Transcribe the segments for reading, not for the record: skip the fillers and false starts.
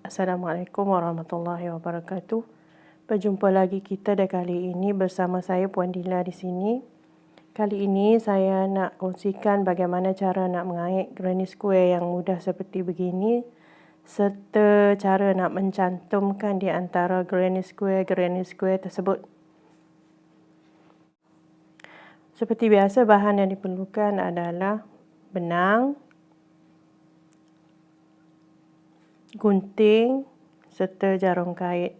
Assalamualaikum warahmatullahi wabarakatuh. Berjumpa lagi kita dan kali ini bersama saya Puan Dila di sini. Kali ini saya nak kongsikan bagaimana cara nak mengait granny square yang mudah seperti begini, serta cara nak mencantumkan di antara granny square tersebut. Seperti biasa, bahan yang diperlukan adalah benang, gunting serta jarum kait.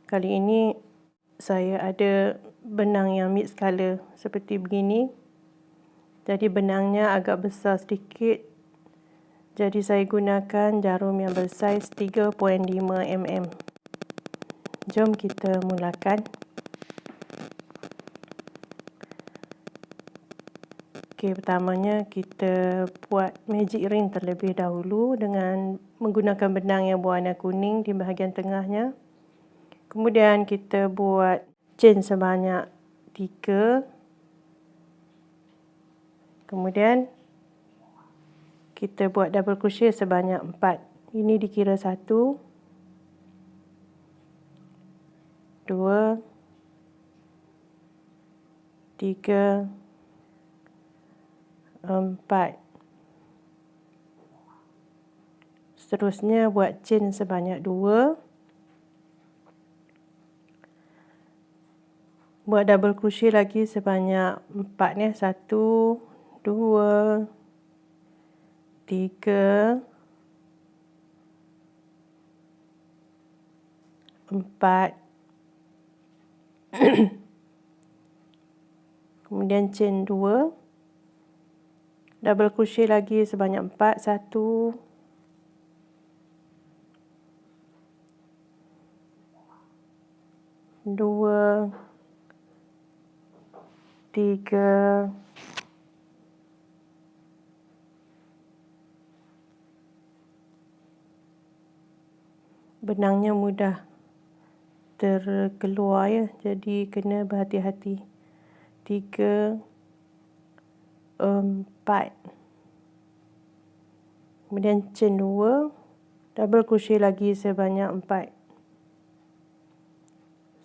Kali ini saya ada benang yang mix color seperti begini. Jadi benangnya agak besar sedikit. Jadi saya gunakan jarum yang bersaiz 3.5 mm. Jom kita mulakan. Okey, pertamanya kita buat magic ring terlebih dahulu dengan menggunakan benang yang berwarna kuning di bahagian tengahnya. Kemudian kita buat chain sebanyak 3. Kemudian kita buat double crochet sebanyak 4. Ini dikira 1, 2, 3, 4. Seterusnya buat chain sebanyak 2. Buat double crochet lagi sebanyak 4 ya. 1, 2, 3, 4. Kemudian chain 2. Double crochet lagi sebanyak 4. 1, 2, 3, 4. Benangnya mudah terkeluar ya, jadi kena berhati-hati. 3, 4. Kemudian chain 2, double crochet lagi sebanyak 4.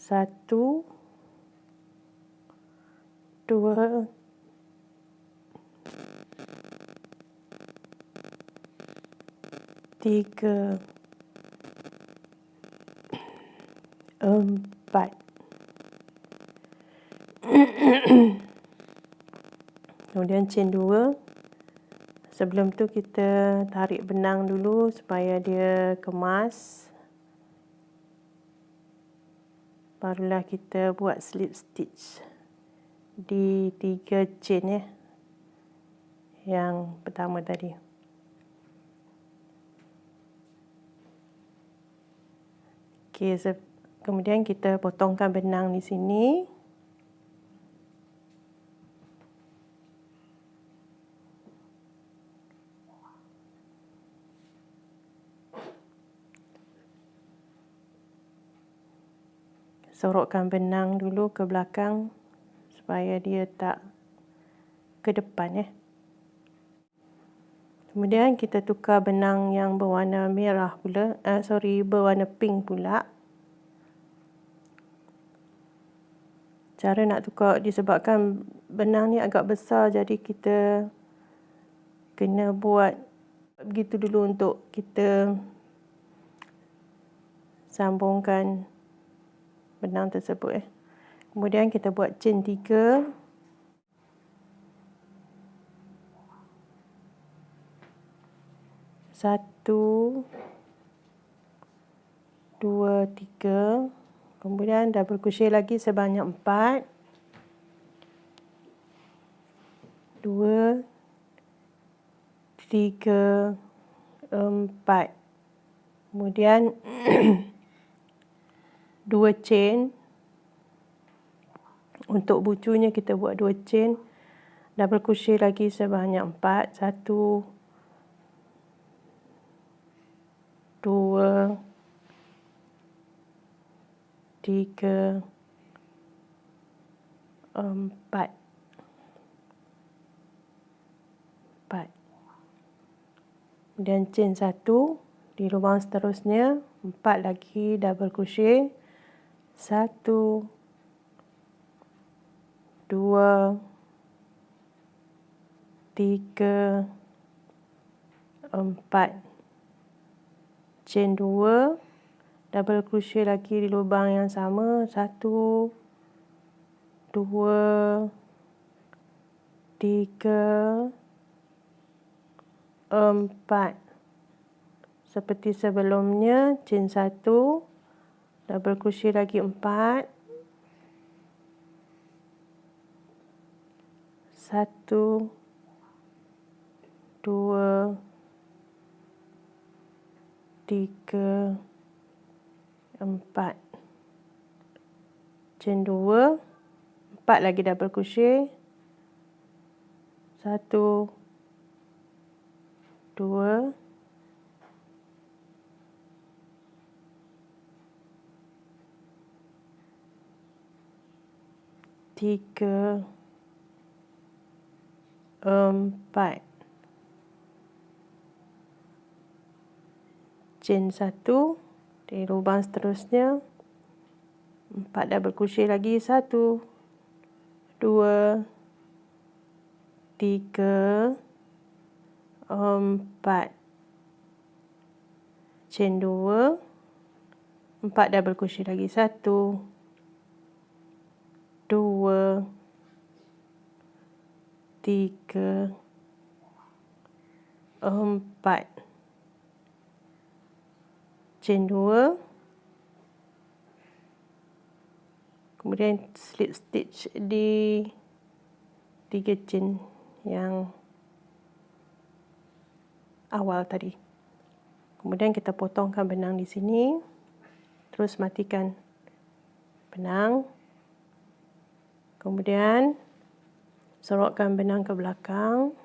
1, 2, 3, 4. Kemudian chain 2. Sebelum tu kita tarik benang dulu supaya dia kemas. Barulah kita buat slip stitch di 3 chain ya, yang pertama tadi. Okey, kemudian kita potongkan benang di sini. Sorokkan benang dulu ke belakang supaya dia tak ke depan ya. Kemudian kita tukar benang yang berwarna merah pula, berwarna pink pula. Cara nak tukar disebabkan benang ni agak besar, jadi kita kena buat begitu dulu untuk kita sambungkan benang tersebut ya. Kemudian kita buat chain 3. 1, 2, 3. Kemudian double crochet lagi sebanyak 4. 2, 3, 4. Kemudian 2 chain. Untuk bucunya kita buat 2 chain. Double crochet lagi sebanyak 4. 1, 2, 3, 4. Kemudian chain 1, Di lubang seterusnya 4 lagi double crochet, 1 2 3 4, chain 2, double crochet lagi di lubang yang sama, 1 2 3 4. Seperti sebelumnya, chain 1, double crochet lagi 4, 1 2 3 4, chain 2, 4 lagi double crochet, 1 2 3 4, chain 1, di lubang seterusnya 4 double crochet lagi, 1 2 3 4, chain 2, 4 double crochet lagi, 1 2 3 4, chain 2, kemudian slip stitch di 3 chain yang awal tadi. Kemudian kita potongkan benang di sini, terus matikan benang, kemudian sorokkan benang ke belakang,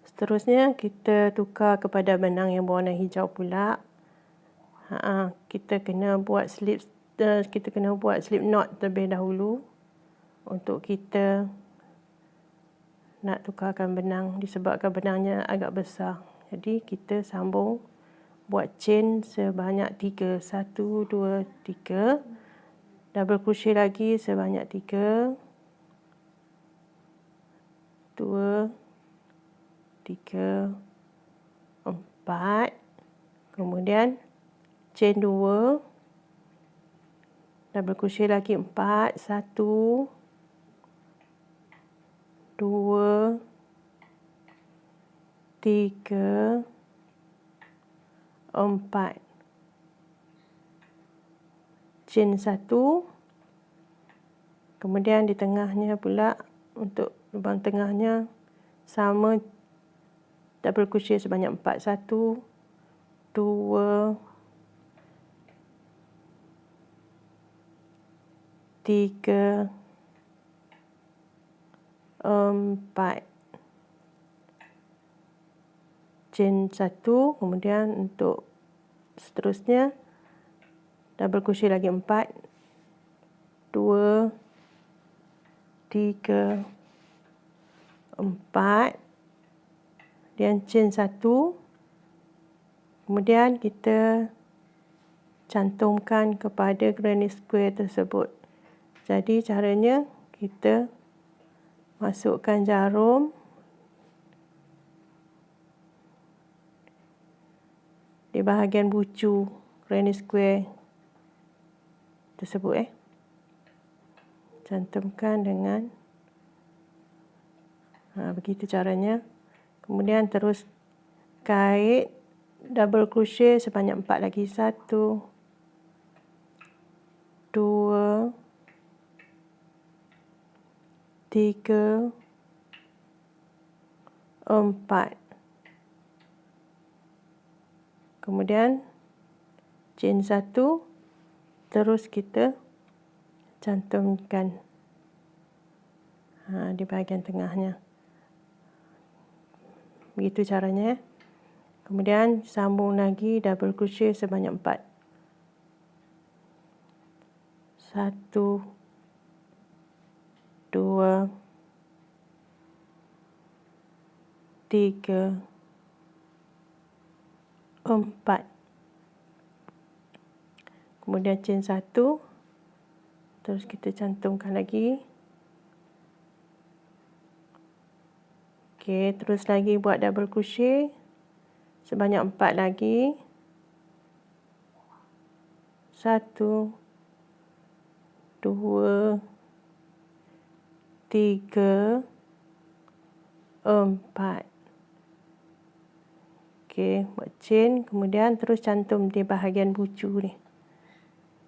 seterusnya kita tukar kepada benang yang berwarna hijau pula. Kita kena buat slip knot terlebih dahulu untuk kita nak tukarkan benang, disebabkan benangnya agak besar. Jadi kita sambung buat chain sebanyak 3, 1 2 3, double crochet lagi sebanyak 3, 2 3 4, kemudian chain 2, double crochet lagi 4, 1 2 3 4, chain 1, kemudian di tengahnya pula, untuk lubang tengahnya sama, double crochet sebanyak 4, 1 2 3 4, chain 1, kemudian untuk seterusnya double crochet lagi 4, 2 3 4, dan chain 1, kemudian kita cantumkan kepada granny square tersebut. Jadi caranya kita masukkan jarum di bahagian bucu granny square tersebut. Cantumkan dengan begitu caranya. Kemudian terus kait double crochet sebanyak 4 lagi, 1 2 3 4, kemudian chain 1, terus kita cantumkan di bahagian tengahnya. Begitu caranya. Kemudian sambung lagi double crochet sebanyak 4, 1 2, 3, 4. Kemudian chain 1, terus kita cantumkan lagi. Okey, terus lagi buat double crochet sebanyak 4 lagi. 1, 2, 3, 4. Okey, buat chain, kemudian terus cantum di bahagian bucu ni.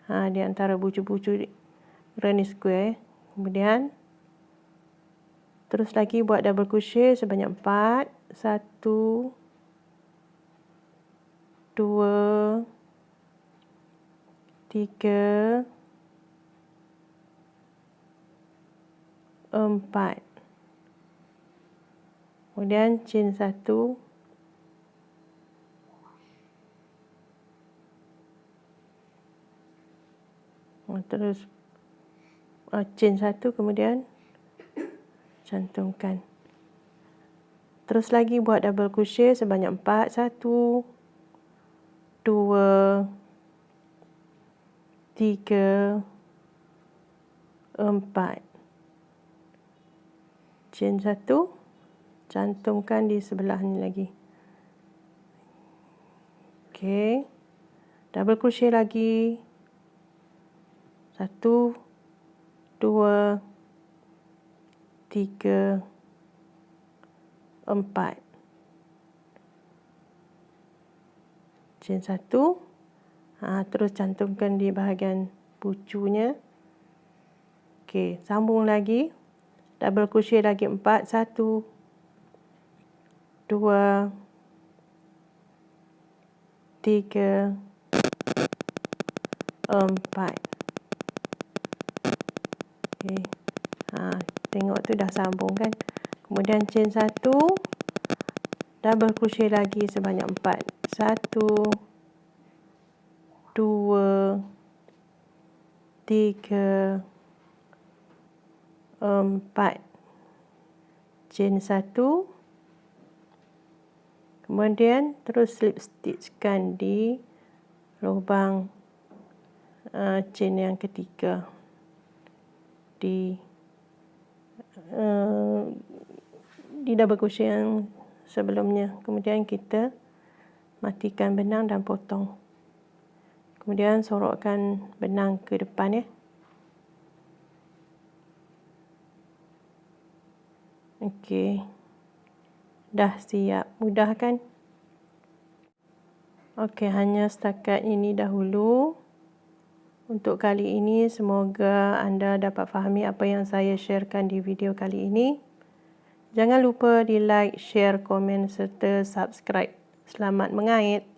Di antara bucu-bucu granny square. Kemudian terus lagi buat double crochet sebanyak 4. 1, 2, 3, 4. Kemudian chain 1. Terus chain 1, kemudian cantumkan. Terus lagi buat double crochet sebanyak 4. 1, 2, 3, 4. Chain 1, cantumkan di sebelah ni lagi. Okey, double crochet lagi. 1, 2, 3, 4. Chain 1. Terus cantumkan di bahagian pucunya. Okey, sambung lagi. Double crochet lagi 4. 1, 2, 3, 4. Okey. Tengok tu dah sambung kan. Kemudian chain 1, double crochet lagi sebanyak 4. 1, 2, 3, 4. Chain 1. Kemudian terus slip stitchkan di lubang chain yang ketiga. Di double crochet yang sebelumnya. Kemudian kita matikan benang dan potong. Kemudian sorokkan benang ke depan ya. Okey. Dah siap. Mudah kan? Okey, hanya setakat ini dahulu. Untuk kali ini, semoga anda dapat fahami apa yang saya sharekan di video kali ini. Jangan lupa di like, share, komen serta subscribe. Selamat mengait!